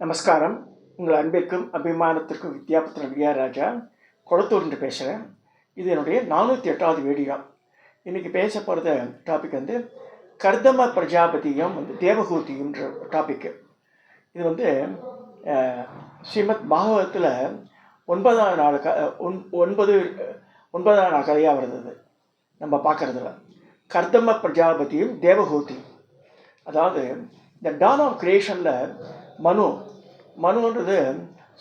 நமஸ்காரம். உங்கள் அன்பிற்கும் அபிமானத்திற்கும் வித்யாபுத்திரன் வித்யாராஜா கொளத்தூர்ந்து பேசுகிறேன். இது என்னுடைய 408வது வீடியோ. இன்றைக்கி பேச போகிறத டாபிக் வந்து கர்தம பிரஜாபதியும் தேவகூதியும்ன்ற டாப்பிக்கு. இது ஸ்ரீமத் பாகவதத்தில் 9ஆம் நாள் கதையாக வருது. நம்ம பார்க்குறதுல கர்தம பிரஜாபதியும் தேவகூதியும், அதாவது இந்த டான் ஆஃப் கிரியேஷனில் மனுன்றது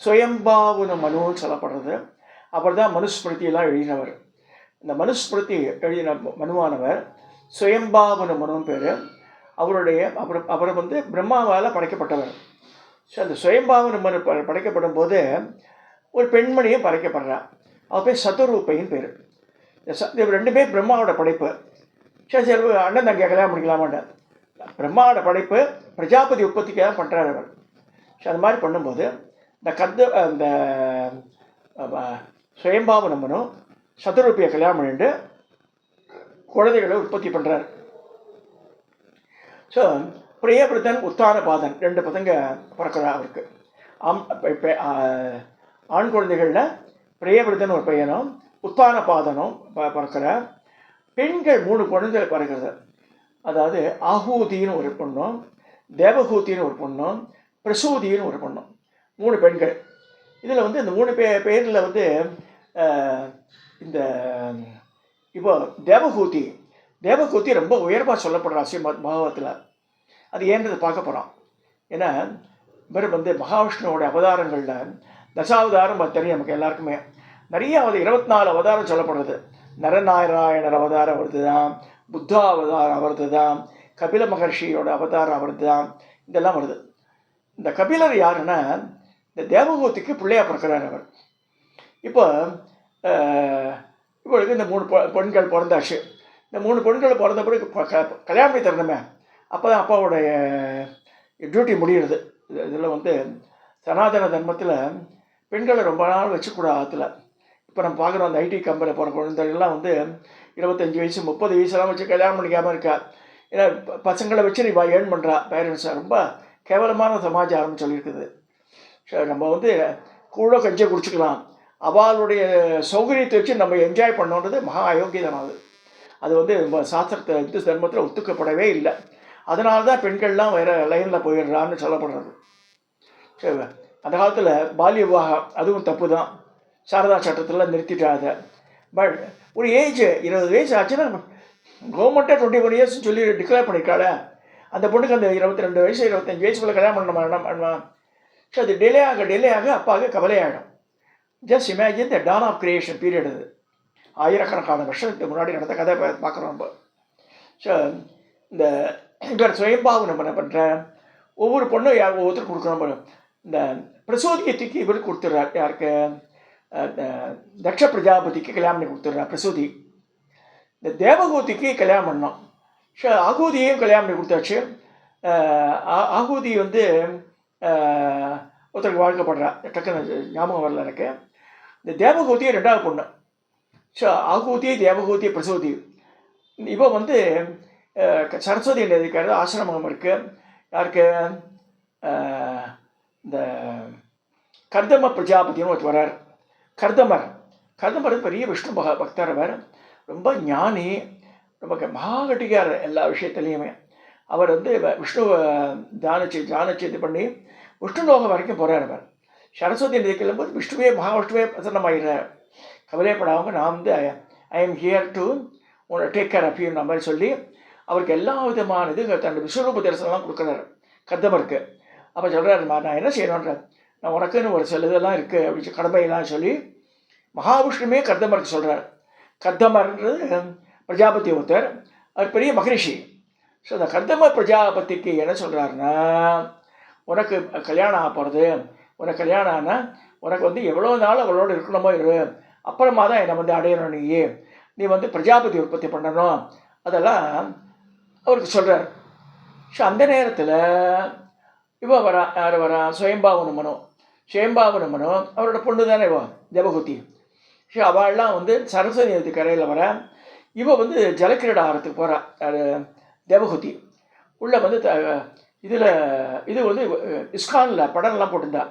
சுயம்பாவுன மனுன்னு சொல்லப்படுறது. அவர் தான் மனுஸ்மிருதியெல்லாம் எழுதினவர். இந்த மனுஸ்மிருதி எழுதின மனுவானவர் சுயம்பாவுன மனுன்னு பேர். அவர் பிரம்மாவால் படைக்கப்பட்டவர். ஸோ அந்த சுயம்பாவுன மனு படைக்கப்படும் போது ஒரு பெண்மணியும் படைக்கப்படுறார். அவர் பேர் சதுரூபைன்னு பேர். இந்த ரெண்டுமே பிரம்மாவோட படைப்பு. சரி அண்ணன் தங்க கல்யாணம் பண்ணிக்கலாமான்னு பிரம்மாவோட படைப்பு பிரஜாபதி உற்பத்திக்காக பண்ணுறார் அவர். ஸோ அது மாதிரி பண்ணும்போது இந்த சுயம்பாவ நம்மனும் சதுரூபியை கல்யாணம் பண்ணிட்டு குழந்தைகளை உற்பத்தி பண்ணுறார். ஸோ பிரியபிரதன் உத்தானபாதன் 2 பசங்க பிறக்கிறார் அவருக்கு. ஆண் குழந்தைகளில் பிரியபிரதன் ஒரு பையனும் உத்தானபாதனும் பிறக்கிறார். பெண்கள் 3 குழந்தைகள் பிறக்கிறது. அதாவது ஆகூதின்னு ஒரு பொண்ணும், தேவகூதின்னு ஒரு பொண்ணும், பிரசூதின்னு ஒரு பொண்ணும், 3 பெண்கள். இதில் இந்த 3 பேரில் இந்த இப்போ தேவகூதி ரொம்ப உயர்வாக சொல்லப்படுறா ஸ்ரீமத் பாகவத்தில். அது ஏன்றது பார்க்க போகிறோம். ஏன்னா இவர் மகாவிஷ்ணுவோட அவதாரங்களில் தசாவதாரம் தெரியும் நமக்கு எல்லாருக்குமே. நிறைய 24 அவதாரம் சொல்லப்படுறது. நரநாராயணர் அவதாரம் அவரது தான், புத்தா அவதாரம் அவரது தான், கபில மகர்ஷியோட அவதாரம் அவரது தான், இதெல்லாம் வருது. இந்த கபிலர் யாருன்னா இந்த தேவகூதிக்கு பிள்ளையா பிறக்கிறார் அவர். இவளுக்கு இந்த 3 பெண்கள் பிறந்தாச்சு. இந்த 3 பெண்கள் பிறந்த பிறகு கல்யாணம் பண்ணி தரணுமே. அப்போ தான் அப்பாவோடைய டியூட்டி முடிகிறது. இதில் சனாதன தர்மத்தில் பெண்களை ரொம்ப நாள் வச்சுக்கூடாது ஆற்றுல. இப்போ நம்ம பார்க்குறோம் அந்த ஐடி கம்பெனியில் போகிற குழந்தைகள்லாம் 25 வயசு 30 வயசுலாம் வச்சு கல்யாணம் பண்ணிக்காமல் இருக்கா. ஏன்னா பசங்களை வச்சு நீ ஏர்ன் பண்ணுறா பேரண்ட்ஸை. ரொம்ப கேவலமான சமாச்சாரம்னு சொல்லியிருக்குது. ஸோ நம்ம கூட கஞ்சியை குடிச்சிக்கலாம், அவளுடைய சௌகரியத்தை வச்சு நம்ம என்ஜாய் பண்ணோன்றது மகா அயோக்கியதானது. அது சாஸ்திரத்தை இந்து தர்மத்தில் ஒத்துக்கப்படவே இல்லை. அதனால தான் பெண்கள்லாம் வேறு லைனில் போயிடுறான்னு சொல்லப்படுறது. சரி, அந்த காலத்தில் பால்ய விவாகம் அதுவும் தப்பு தான். சாரதா சட்டத்தில் நிறுத்திட்டாத. பட் ஒரு ஏஜ் 20 வயசு ஆச்சுன்னா கவர்மெண்ட்டே 21 இயர்ஸ்ன்னு சொல்லி டிக்ளேர் பண்ணியிருக்காள. அந்த பொண்ணுக்கு அந்த 22 வயசு 25 வயசுக்குள்ளே கல்யாணம் பண்ணணுமா? ஸோ அது டிலே ஆக அப்பாவுக்கு கவலையாகிடும். Just imagine the dawn of creation period. அது ஆயிரக்கணக்கான வருஷத்துக்கு முன்னாடி நடந்த கதை பார்க்குறோம் நம்ம. ஸோ இந்த இவர் சுயம்பாவு நம்ம என்ன பண்ணுற ஒவ்வொரு பொண்ணும் ஒவ்வொருத்தருக்கு கொடுக்கணும். இந்த பிரசூதியை தூக்கி இவருக்கு கொடுத்துட்றார். யாருக்கு? தக்ஷ பிரஜாபதிக்கு கல்யாணம் பண்ணி கொடுத்துட்றார் பிரசூதி. இந்த தேவகூதிக்கு கல்யாணம் பண்ணோம். ஸோ ஆகூதியையும் கல்யாணம் பண்ணி கொடுத்தாச்சு. ஆகூதி ஒருத்தருக்கு வாழ்க்கப்படுறா. டக்குன்னு ஞாபகம் வரல எனக்கு. இந்த தேவகூதியை 2வது பொண்ணு. ஸோ ஆகூதி தேவகூதி பிரசூதி. இவ சரஸ்வதி இருக்கிறது ஆசிரமம் இருக்குது. யாருக்கு? இந்த கர்தம பிரஜாபதினு ஒருத்தர் வரார். கர்தமர் பெரிய விஷ்ணு பக்தர். அவர் ரொம்ப ஞானி, ரொம்ப மகாகட்டிக்கார் எல்லா விஷயத்துலேயுமே. அவர் விஷ்ணுவை தியானிச்சு பண்ணி விஷ்ணு லோகம் வரைக்கும் போகிறார். அவர் சரஸ்வதி நதி கிளம்பும்போது மகாவிஷ்ணுவே பிரசன்னமாகிறார். கவலைப்படாமல் நான் I am here to take care of யூன்ற மாதிரி சொல்லி அவருக்கு எல்லா விதமான தன்னுடைய விஸ்வரூப தரிசனம்லாம் கொடுக்குறாரு கர்தமருக்கு. அப்போ சொல்கிறாரு, நான் என்ன செய்யணுன்றார். நான் உனக்குன்னு ஒரு சில இதெல்லாம் இருக்குது அப்படின்னு கடமையெல்லாம் சொல்லி மகாவிஷ்ணுமே கர்தமருக்கு சொல்கிறார். கர்தமர்ன்றது பிரஜாபதி ஒருத்தர், அவர் பெரிய மகரிஷி. ஸோ அந்த கர்தம பிரஜாபதிக்கு என்ன சொல்கிறாருன்னா, உனக்கு கல்யாணம் ஆக போகிறது, உனக்கு கல்யாணம் ஆனால் உனக்கு எவ்வளோ நாள் அவளோடு இருக்கணுமோ இரு, அப்புறமா தான் என்னை அடையணும். நீ பிரஜாபதி உற்பத்தி பண்ணணும், அதெல்லாம் அவருக்கு சொல்கிறார். ஸோ அந்த நேரத்தில் யார் வரா? சுயம்பாவன மனு அவரோட பொண்ணு தானே தேவகூதி. ஸோ அவள்லாம் சரஸ்வதி நதி கரையில் வர. ஜலக்கிரீடா ஆகிறதுக்கு போகிறா தேவகூதி. உள்ளே இதில் இது வந்து இஸ்கானில் படம்லாம் போட்டிருந்தா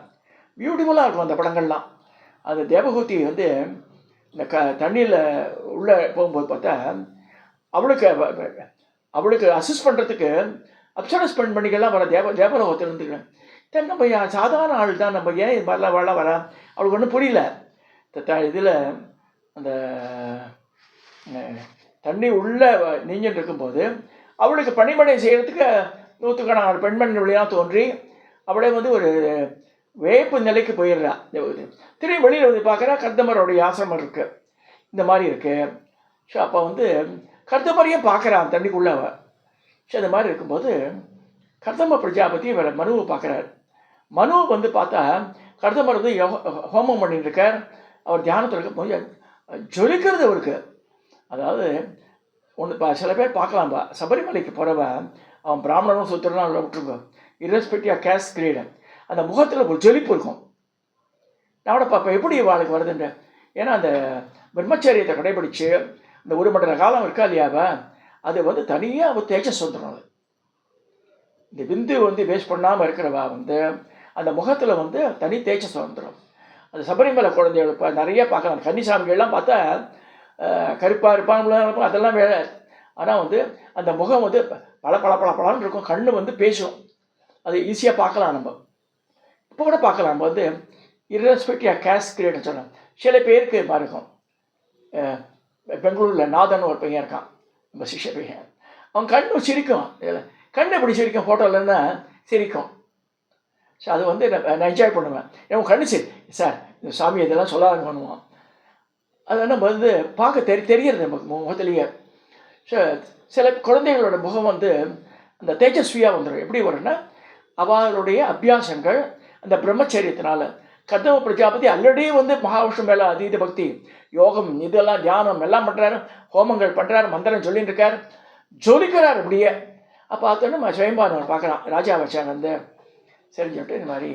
பியூட்டிஃபுல்லாக இருக்கும் அந்த படங்கள்லாம். அந்த தேவகூதி வந்து இந்த தண்ணியில் உள்ளே போகும்போது பார்த்தா அவளுக்கு அசிஸ்ட் பண்ணுறதுக்கு அப்சரஸ் பெண்மணிகள்லாம் வர தேவலோகத்தில் இருந்துக்கிறேன். நம்ம சாதாரண ஆள் தான், நம்ம ஏன் இது மாதிரிலாம் வர அவளுக்கு ஒன்றும் புரியல. இதில் அந்த தண்ணி உள்ளே நீஞ்சிட்டு இருக்கும்போது அவளுக்கு பணிமடை செய்கிறதுக்கு நூற்றுக்கணக்கான பெண்மணிகளாக தோன்றி அவளே வந்து ஒரு வேப்பு நிலைக்கு போயிடுறா. திரும்பி வெளியில் வந்து பார்க்குறா கர்தமருடைய ஆசிரமம் இருக்குது, இந்த மாதிரி இருக்குது. ஸோ அப்போ வந்து கர்தமரையும் பார்க்குறான் தண்ணிக்குள்ளே. ஸோ இந்த மாதிரி இருக்கும்போது கர்தம பிரஜாபதி வேறு மனுவை பார்க்குறாரு. மனு வந்து பார்த்தா கர்தமர் வந்து ஹோமம் பண்ணிட்டுருக்கார். அவர் தியானத்தில் இருக்கும்போது ஜொலிக்கிறது அவருக்கு. அதாவது ஒன்று சில பேர் பார்க்கலாம்பா, சபரிமலைக்கு போகிறவ அவன் பிராமணனும் சுத்திரனும் அதில் விட்டுருங்க, இரஸ்பெக்டிவ் ஆஃப் கேஸ்ட் கிரீடு, அந்த முகத்தில் ஒரு ஜொலிப்பு இருக்கும். நான் கூட பார்ப்பேன் எப்படி வாழ்க்கை வருதுன்ற. ஏன்னா அந்த பிரம்மச்சரியத்தை கடைபிடிச்சு இந்த ஒரு மண்டல காலம் இருக்கா இல்லையாவா, அது வந்து தனியாக தேஜஸ் வந்துடும். அது இந்த விந்து வந்து வேஸ்ட் பண்ணாமல் இருக்கிறவா வந்து அந்த முகத்தில் வந்து தனி தேஜஸ் வந்துடும். அந்த சபரிமலை குழந்தைகள் இப்போ நிறைய பார்க்கலாம். கன்னிசாமிகள்லாம் பார்த்தா கருப்பாக இருப்பாங்க, அதெல்லாம் வேலை. ஆனால் வந்து அந்த முகம் வந்து பளபளன்னு இருக்கும், கண்ணு வந்து பேசும். அது ஈஸியாக பார்க்கலாம். நம்ம இப்போ கூட பார்க்கலாம். நம்ம வந்து இரஸ்பெக்டிவ் ஆஃப் கேஸ்ட் கிரியேட்னு சொன்னோம். சில பேருக்கு இருக்கும். பெங்களூரில் நாதன் ஒரு பையன் இருக்கான், நம்ம சிஷ்ய பையன். அவன் கண்ணு சிரிக்கும், கண்ணு எப்படி சிரிக்கும், ஃபோட்டோலன்னா சிரிக்கும். ஸோ அது வந்து நான் என்ஜாய் பண்ணுவேன். என் கண்ணு சரி சார் இந்த சாமி இதெல்லாம் சொல்லாத பண்ணுவான். அது நம்ம வந்து பார்க்க தெரிகிறது நமக்கு முகத்திலேயே. ஸோ சில குழந்தைகளோட முகம் வந்து அந்த தேஜஸ்வியாக வந்துடும். எப்படி வரும்னா அவளுடைய அபியாசங்கள் அந்த பிரம்மச்சரியத்தினால. கர்தம பிரஜாபதி ஆல்ரெடி வந்து மகாவிஷ்ணு மேலே அதீத பக்தி, யோகம், இதெல்லாம் தியானம் எல்லாம் பண்ணுறாரு, ஹோமங்கள் பண்ணுறாரு, மந்திரம் சொல்லிட்டு இருக்கார், ஜொலிக்கிறார் அப்படியே. அப்போ பார்த்தோன்னா நம்ம சுயம்பானவர் பார்க்குறான், ராஜா வச்சாங்க வந்து சரி சொல்லிட்டு இந்த மாதிரி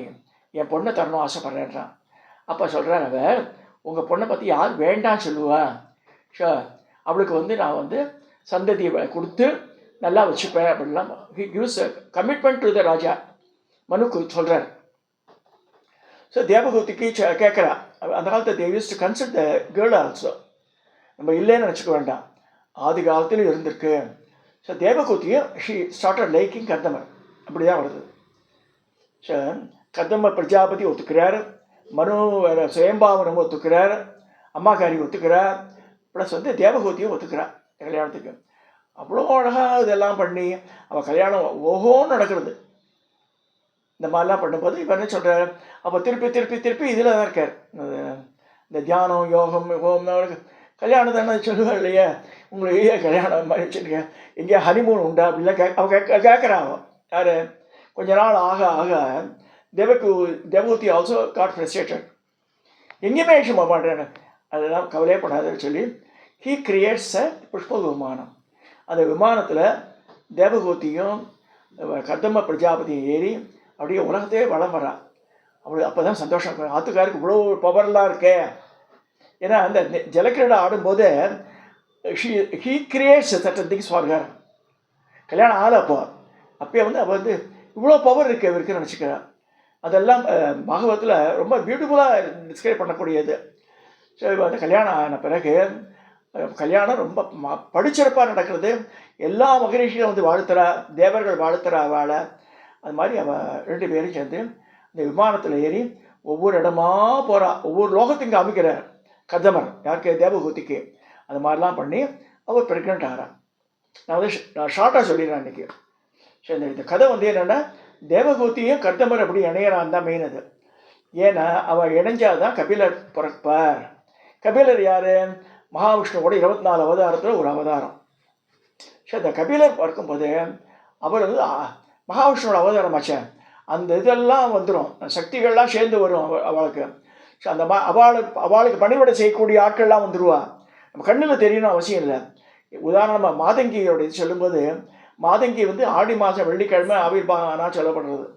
என் பொண்ணை தரணும் ஆசைப்பட்றேன்றான். அப்போ சொல்கிறார் அவர், உங்கள் பொண்ணை பற்றி யார் வேண்டான்னு சொல்லுவா, ஷோ அவளுக்கு வந்து நான் வந்து சந்ததியை கொடுத்து நல்லா வச்சுப்பேன் அப்படிலாம் he gives commitment to the Raja. மனுக்கு சொல்கிறார். ஸோ தேவகூதிக்கு கேட்குறா. அந்த காலத்தை they use to consult the girl also. நம்ம இல்லைன்னு நினச்சிக்க வேண்டாம், ஆதி காலத்திலும் இருந்திருக்கு. ஸோ தேவகூதியும் ஷீ ஸ்டார்டட் லைக்கிங் கர்தமர். அப்படி தான் வருது. ஸோ கர்தம பிரஜாபதி ஒத்துக்கிறார், மனு சுயம்பாவனம் ஒத்துக்கிறார், அம்மாக்காரி ஒத்துக்கிறார், ப்ளஸ் வந்து தேவகூதியும் ஒத்துக்கிறார் கல்யாணத்துக்கு. அவ்வளோ அழகாக இதெல்லாம் பண்ணி அவள் கல்யாணம் ஓஹோன்னு நடக்கிறது. இந்த மாதிரிலாம் பண்ணும்போது இப்போ என்ன சொல்கிறார், அப்போ திருப்பி இதில் தான் இருக்கார். இந்த தியானம் யோகம் ஹோம் கல்யாணம் தானே சொல்லுவாள் இல்லையா, உங்களுக்கு கல்யாணம் மாதிரி வச்சுருக்கேன், எங்கேயா ஹனிமூன் உண்டா அப்படிலாம் அவள் கேட்குறான். யார் கொஞ்ச நாள் ஆக ஆக தேவகூதி ஆல்சோ காட் ஃப்ரஸ்ட்ரேட்டட். எங்கேயுமே விஷயம் பண்ணுறேன்னு அதெல்லாம் கவலையப்படாதுன்னு சொல்லி ஹீ கிரியேட்ஸ் அ புஷ்ப விமானம். அந்த விமானத்தில் தேவகூதியும் கர்தம பிரஜாபதியும் ஏறி அப்படியே உலகத்தையே வளம் வரா. அவள் அப்போ தான் சந்தோஷம் இருக்கும், ஆத்துக்காருக்கு இவ்வளோ பவர்லாம் இருக்கே. ஏன்னா அந்த ஜலக்கிரீடை ஆடும்போது he creates certain things for her. கல்யாணம் ஆளை அப்போயே வந்து அவள் வந்து இவ்வளோ பவர் இருக்கு இருக்குன்னு நினச்சிக்கிறாள். அதெல்லாம் பாகவத்தில் ரொம்ப பியூட்டிஃபுல்லாக டிஸ்கிரைப் பண்ணக்கூடியது. ஸோ இப்போ வந்து கல்யாணம் ஆன பிறகு கல்யாணம் ரொம்ப படிச்சிறப்பாக நடக்கிறது. எல்லா மகரிஷிகளும் வந்து வாழ்த்துறா, தேவர்கள் வாழ்த்துறா அவளை. அது மாதிரி அவள் 2 பேரும் சேர்ந்து இந்த விமானத்தில் ஏறி ஒவ்வொரு இடமா போகிறா, ஒவ்வொரு லோகத்தையும் காமிக்கிறார் கர்தமர். யாருக்கு? தேவகூதிக்கு. அது மாதிரிலாம் பண்ணி அவர் ப்ரெக்னென்ட் ஆகிறான். நான் ஷார்ட்டாக சொல்லிடுறேன் இன்றைக்கி. ஸோ இந்த கதை வந்து என்னென்னா தேவகூதியும் கர்தமர் அப்படி இணையறான் தான் மெயின். அது ஏன்னா அவள் இணைஞ்சாதான் கபிலர் பிறப்பார். கபிலர் யார்? மகாவிஷ்ணுவோட 24 அவதாரத்தில் ஒரு அவதாரம். ஸோ இந்த கபிலர் பார்க்கும்போது அவர் வந்து மகாவிஷ்ணுவோட அவதாரம் ஆச்சே, அந்த இதெல்லாம் வந்துடும், சக்திகள்லாம் சேர்ந்து வரும் அவளுக்கு. ஸோ அந்த அவளுக்கு பணிவிடை செய்யக்கூடிய ஆட்கள்லாம் வந்துடுவா. நம்ம கண்ணில் தெரியணும் அவசியம் இல்லை. உதாரணமாக மாதங்கியோட இது சொல்லும்போது, மாதங்கி வந்து ஆடி மாதம் வெள்ளிக்கிழமை ஆவிர்வாகனா சொல்லப்படுறது.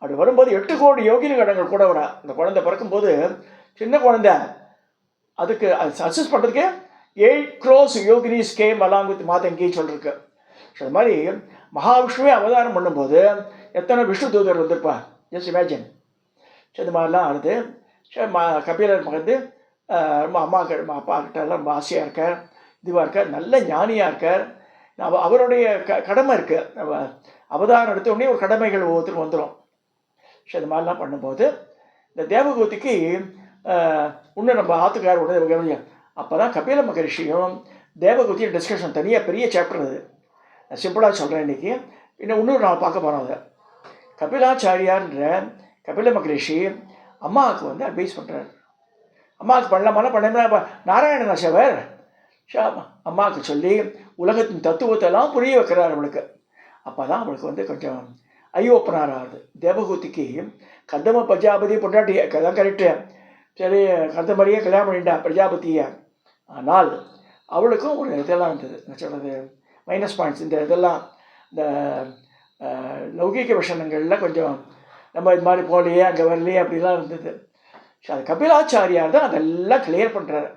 அப்படி வரும்போது 8 கோடி யோகினி கடங்கள் கூட வரா. அந்த குழந்தை பிறக்கும்போது சின்ன குழந்தை, அதுக்கு அசஸ் பண்ணுறதுக்கு 8 crores யோகினிஸ் கேம் அலாங் வித் மாதங்கி சொல்லிருக்கு. ஸோ அது மாதிரி மகாவிஷ்ணுவே அவதாரம் பண்ணும்போது எத்தனை விஷ்ணு தூதர் வந்திருப்பா, ஜஸ்ட் இமேஜின். ஸோ இந்த மாதிரிலாம் ஆகுது. ஸோ கபிலர் வந்து அப்பா கிட்ட எல்லாம் ரொம்ப ஆசையாக இருக்கார், இதுவாக இருக்கார், நல்ல ஞானியாக இருக்கார். அவருடைய கடமை இருக்குது, அவதாரம் எடுத்த உடனே ஒரு கடமைகள் ஒவ்வொருத்தரும் வந்துடும். ஸோ இந்த மாதிரிலாம் பண்ணும்போது இந்த தேவகூதிக்கு இன்னும் நம்ம ஆத்துக்கார் உடனே அப்போ தான் கபில மகரிஷியும் தேவகூதியும் டிஸ்கஷன் தனியாக பெரிய சாப்டர். அது நான் சிம்பிளாக சொல்கிறேன் இன்றைக்கி. இன்னொரு நான் பார்க்க போகிறோம். அதை கபிலாச்சாரியார்ன்ற கபில மகரிஷி அம்மாவுக்கு வந்து அட்வைஸ் பண்ணுறாரு. அம்மாவுக்கு பண்ண நாராயண சேவர் அம்மாவுக்கு சொல்லி உலகத்தின் தத்துவத்தெல்லாம் புரிய வைக்கிறார் அவளுக்கு. அப்போ தான் அவளுக்கு வந்து கொஞ்சம் ஐ ஓப்பனர் ஆகுது. தேவகூதிக்கு கதம பிரஜாபதி பொண்டாட்டிய அதான் கரெக்டு, சரி கதமரியே கல்யாணம் பண்ணிட்டா பிரஜாபதியை. ஆனால் அவளுக்கும் ஒரு இதெல்லாம் இருந்தது, என்ன சொல்கிறது, மைனஸ் பாயிண்ட்ஸ். இந்த இதெல்லாம் இந்த லௌகிக விஷயங்களில் கொஞ்சம் நம்ம இது மாதிரி போகலையே, அங்கே வரலையே அப்படிலாம் இருந்தது. ஸோ அது கபிலாச்சாரியார் தான் அதெல்லாம் கிளியர் பண்ணுறாரு.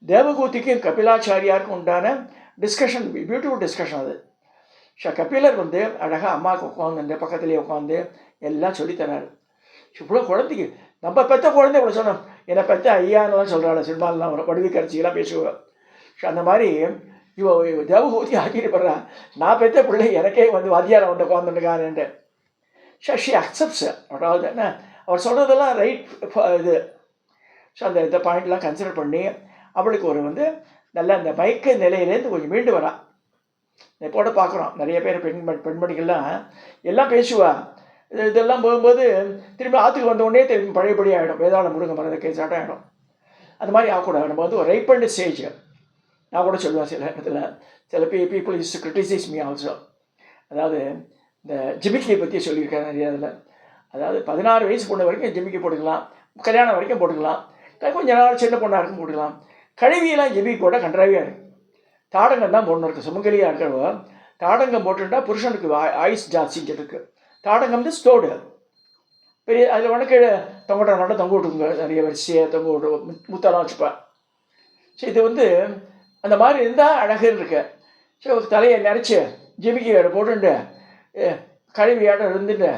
தேவகூதிக்கும் கபிலாச்சாரியாருக்கும் உண்டான டிஸ்கஷன், பியூட்டிஃபுல் டிஸ்கஷன் அது. ஸோ கபிலர் வந்து அழகாக அம்மாவுக்கு உட்காந்து அந்த பக்கத்துலேயே உட்காந்து எல்லாம் சொல்லித்தராரு. இவ்வளோ குழந்தைக்கு நம்ம பெற்ற குழந்தை இவ்வளோ சொன்னோம், என்னை பெற்ற ஐயானெல்லாம் சொல்கிறாள், சினிமாலாம் வரும், வடிவு கரைச்சிலாம் பேசுவேன். ஸோ அந்த மாதிரி இவ தேவகூதி ஆச்சரியப்படுறா, நான் பெற்ற பிள்ளை எனக்கே வந்து வாத்தியாரை வந்து உட்காந்துருக்காருன்ட்டு. So she accepts. அதாவது என்ன அவர் சொல்கிறதெல்லாம் ரைட் இது. ஸோ அந்த இந்த பாயிண்ட்லாம் கன்சிடர் பண்ணி அவளுக்கு ஒரு வந்து நல்ல அந்த மயக்க நிலையிலேருந்து கொஞ்சம் மீண்டு வரா. போட பார்க்குறோம் நிறைய பேர் பெண்மணிகள்லாம் எல்லாம் பேசுவா, இதெல்லாம் போகும்போது திரும்பி ஆற்றுக்கு வந்த உடனே திரும்பி பழையபடி ஆகிடும், வேதாளம் முருங்க மரத கேஸாட்டம் ஆகிடும். அந்த மாதிரி ஆகக்கூடாது. நம்ம வந்து ஒரு ரைப் பண்ண ஸ்டேஜ். நான் கூட சொல்லுவேன் சில இடத்துல, சில people is to criticise me also. அதாவது இந்த ஜிமிக்கியை பற்றி சொல்லியிருக்கேன் நிறைய இதில். அதாவது 16 வயசு பொண்ணு வரைக்கும் ஜிமிக்கி போட்டுக்கலாம், கல்யாணம் வரைக்கும் போட்டுக்கலாம், கொஞ்ச நாள் சின்ன பொண்ணாக இருக்கும் போட்டுக்கலாம். கழுவியெல்லாம் ஜிமிக்கி போட்டால் கன்றாவியாக இருக்குது. தாடங்கம் தான் பொண்ணு இருக்குது. சுமங்கலியாக இருக்கிறவ தாடங்கம் போட்டுட்டா புருஷனுக்கு ஆயுஸ் ஜாஸ்தின்னு இருக்குது. தாடங்கம் வந்து ஸ்டோடு பெரிய, அதில் வணக்கு தொங்கட்ட தொங்க விட்டுங்க, நிறைய வரிசையை தொங்க விட்டு முத்தெல்லாம் வச்சுப்பேன். ஸோ இது வந்து அந்த மாதிரி இருந்தால் அழகுன்னு இருக்கு. ஸோ தலையை நிறச்சி ஜிமிக்கி போட்டுட்டு கழுவியாட இருந்துட்டு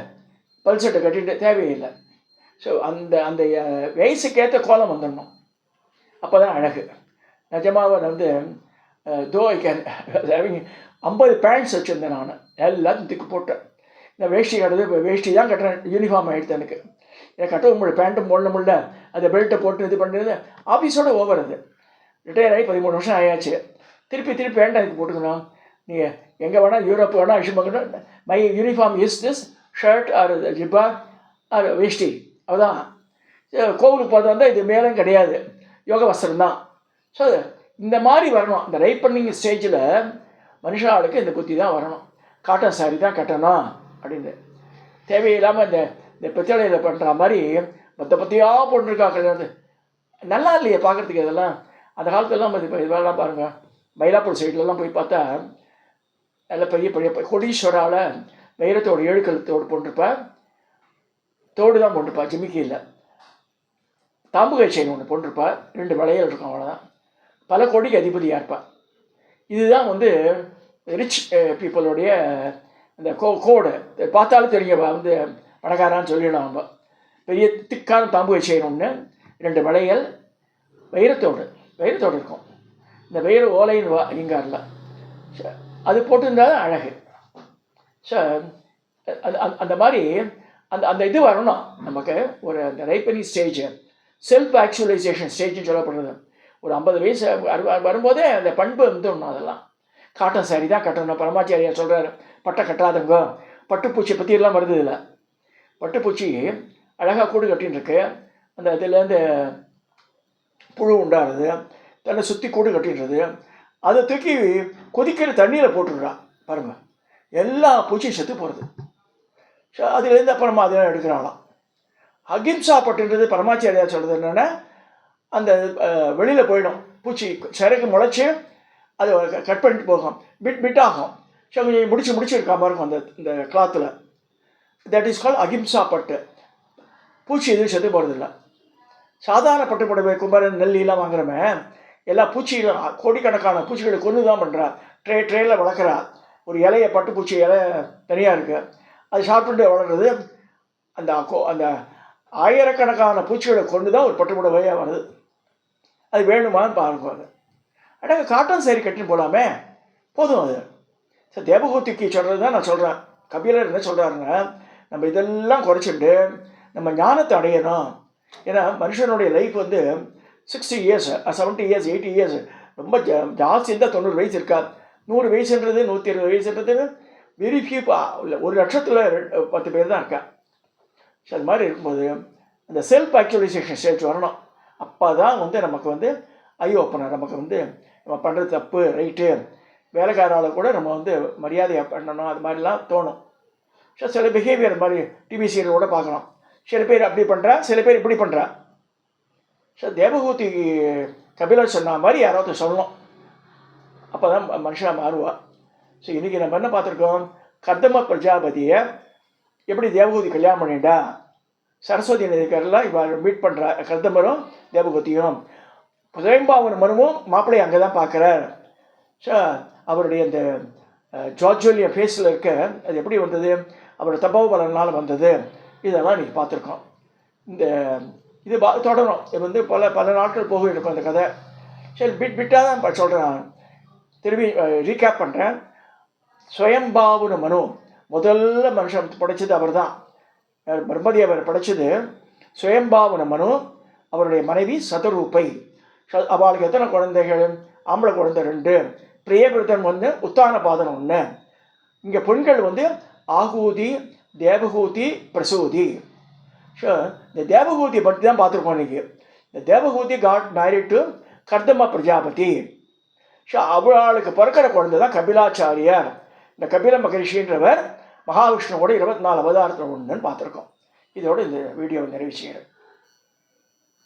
பல்சட்டை கட்டிட்டு தேவையில்லை. ஸோ அந்த அந்த வயசுக்கேற்ற கோலம் வந்துடணும், அப்போ தான் அழகு. நிஜமாக வந்து தோ ஐ கேன் ஹேவிங் 50 பேண்ட்ஸ் வச்சுருந்தேன் நான், எல்லாத்தையும் தூக்கி போட்டேன். இந்த வேஷ்டி கட்டுறது, வேஷ்டி தான் கட்டுறேன், யூனிஃபார்ம் ஆகிடுது எனக்கு. எனக்கு கட்டவும் முடியல, பேண்ட்டும் போடல முடியல, அந்த பெல்ட்டை போட்டு இது பண்ணுறது ஆஃபீஸோட ஓவர். அது ரிட்டையர் ஆகி 13 வருஷம் ஆயாச்சு. திருப்பி பேண்ட் அதுக்கு போட்டுக்கணும். நீங்கள் எங்கே வேணால் யூரோப் வேணால் விஷயம் பார்க்கணும், my uniform is this shirt or jibba or veshti, அதுதான். கோவிலுக்கு பார்த்தா வந்தால் இது மேலும் கிடையாது, யோக வஸ்திரம் தான். ஸோ இந்த மாதிரி வரணும். இந்த ரைப் பண்ணிங் ஸ்டேஜில் மனுஷாளுக்கு இந்த புத்தி தான் வரணும். காட்டன் சாரி தான் கட்டணும் அப்படின்னு தேவையில்லாமல் இந்த பித்தளையில் பண்ணுற மாதிரி பத்தியாக போட்டுருக்கா கல்யாணத்து. நல்லா இல்லையே பார்க்குறதுக்கு. இதெல்லாம் அந்த காலத்துலலாம் இப்போ இதெல்லாம் பாருங்கள், மயிலாப்பூர் சைட்லலாம் போய் பார்த்தா நல்ல பெரிய பெரிய கொடீஸ்வரால் வைரத்தோடு 7 கழுத்தோடு போட்டிருப்பா, தோடு தான் போட்டிருப்பா, ஜிமிக்கி இல்லை. தாம்புகை செயின் ஒன்று போட்டிருப்பா, 2 வளையல் இருக்கும், அவ்வளோதான். பல கோடிக்கு அதிபதியாக இருப்பாள். இதுதான் வந்து ரிச் பீப்புளுடைய இந்த கோடு. பார்த்தாலும் தெரியும் வந்து பணக்காரான்னு சொல்லிடலாம். நம்ம பெரிய திக்கான தாம்புகை செயின் ஒன்று, 2 வளையல், வைரத்தோடு இருக்கும். இந்த வைர ஓலைன்னு இங்காரில் அது போட்டிருந்தால் தான் அழகு. ஸோ அந்த மாதிரி அந்த இது வரணும் நமக்கு. ஒரு அந்த ரைப்பனிங் ஸ்டேஜ், செல்ஃப் ஆக்சுவலைசேஷன் ஸ்டேஜ்னு சொல்லப்படுறது. ஒரு 50 வயசு வரும்போதே அந்த பண்பு வந்துடணும். அதெல்லாம் காட்டன் சாரி தான் கட்டணும். பரமாச்சாரியா சொல்கிறார், பட்டை கட்டாதங்க. பட்டுப்பூச்சி பற்றியெல்லாம் வருது இதில். பட்டுப்பூச்சி அழகாக கூடு கட்டின்னு இருக்கு, அந்த இதுலேருந்து புழு உண்டாடுறது, தன்னை சுற்றி கூடு கட்டிடுறது. அதை தூக்கி கொதிக்கிற தண்ணியில் போட்டுடுறான் பாருங்கள், எல்லா பூச்சியும் செத்து போகிறது. ஸோ அதுலேருந்து அப்புறமா அதெல்லாம் எடுக்கிறாங்களாம். அகிம்சா பட்டுன்றது பரமாச்சாரியா சொல்கிறது என்னென்னா, அந்த வெளியில் போயிடும் பூச்சி, சிறகு முளைச்சி அது கட் பண்ணிட்டு போகும், பிட் ஆகும். ஸோ கொஞ்சம் முடிச்சிருக்கா பாருங்க அந்த இந்த கிளாத்தில். தட் இஸ் கால் அகிம்சா பட்டு. பூச்சி எதுவும் செத்து போகிறதில்ல. சாதாரண பட்டு புடவை கும்பரன் நெல்லிலாம் வாங்குறமே எல்லா பூச்சிகளும் கோடிக்கணக்கான பூச்சிகளை கொண்டு தான் பண்ணுறா. ட்ரேயில் வளர்க்குறா. ஒரு இலையை பட்டுப்பூச்சி இலை தனியாக இருக்குது, அது சாப்பிட்டு வளர்றது. அந்த அந்த ஆயிரக்கணக்கான பூச்சிகளை கொண்டு தான் ஒரு பட்டு புடவையாக வருது. அது வேணுமான்னு பாருங்க. அடங்க காட்டன் சேரீ கட்டின்னு போகலாமே, போதும் அது. சார் தேவகூதிக்கு சொல்கிறது தான் நான் சொல்கிறேன். கபிலர் என்ன சொல்கிறாருன்னா, நம்ம இதெல்லாம் குறைச்சிட்டு நம்ம ஞானத்தை அடையணும். ஏன்னா மனுஷனுடைய லைஃப் வந்து 60 இயர்ஸ் 70 இயர்ஸ் 80 இயர்ஸ் ரொம்ப ஜாஸ்தி இருந்தால் 90 வயசு இருக்கா. 100 வயசுன்றது 120 வயசுன்றது வெரி ஃபியூ. ஒரு லட்சத்தில் 10 பேர் தான் இருக்கா. ஸோ அது மாதிரி இருக்கும்போது அந்த செல்ஃப் ஆக்சுவலைசேஷன் ஸ்டேஜ் வரணும். அப்போ தான் வந்து நமக்கு வந்து ஐ ஓப்பனர். நமக்கு வந்து நம்ம பண்ணுறது தப்பு ரைட்டு, வேலைக்காரால் கூட நம்ம வந்து மரியாதையாக பண்ணணும், அது மாதிரிலாம் தோணும். ஸோ சில பிஹேவியர் மாதிரி டிவி சீரியலோட பார்க்கலாம். சில பேர் அப்படி பண்ணுறா, சில பேர் இப்படி பண்ணுறா. ஸோ தேவகூதி கபிலர் சொன்ன மாதிரி யாராவது சொல்லணும், அப்போ தான் மனுஷனாக மாறுவா. ஸோ இன்றைக்கி நம்ம என்ன பார்த்துருக்கோம், கர்தம பிரஜாபதியை எப்படி தேவகூதி கல்யாணம் பண்ணிட்டா. சரஸ்வதி நதிக்கரெல்லாம் இவ மீட் பண்ணுறா, கர்தமரும் தேவகூதியும். சுயம்பாவன் மனுவும் மாப்பிள்ளையை அங்கே தான் பார்க்குறார். ஸோ அவருடைய அந்த ஜார்ஜுவலிய ஃபேஸில் இருக்க அது எப்படி வந்தது, அவரோட தபோ பலனால் வந்தது, இதெல்லாம் இன்றைக்கி பார்த்துருக்கோம். இந்த இது தொடரும். இது வந்து பல நாட்கள் போக இருக்கும் அந்த கதை. சரி பிட்டாக தான் சொல்கிறேன். திரும்பி ரீகேப் பண்ணுறேன். சுயம்பாவுன மனு முதல்ல மனுஷன் படைச்சது அவர் தான். பிரம்மதி அவர் படைச்சது. சுயம்பாவுன மனு, அவருடைய மனைவி சதரூபை. அவளுக்கு எத்தனை குழந்தைகள், ஆம்பளை குழந்தை 2, பிரியபிரதன் 1, உத்தான பாதனம் 1. இங்கே பெண்கள் வந்து ஆகூதி, தேவகூதி, பிரசூதி. ஸோ இந்த தேவகூதியை பற்றி தான் பார்த்துருக்கோம் இன்றைக்கி. இந்த தேவகூதி got married to Kardama Prajapati. So அவளுக்கு பிறக்கிற குழந்தை தான் கபிலாச்சாரியார். இந்த கபில மகரிஷின்றவர் மகாவிஷ்ணுவோட 24 அவதாரத்தில் ஒன்றுன்னு பார்த்துருக்கோம். இதோடு இந்த வீடியோவை நிறைவு செய்கிறேன்.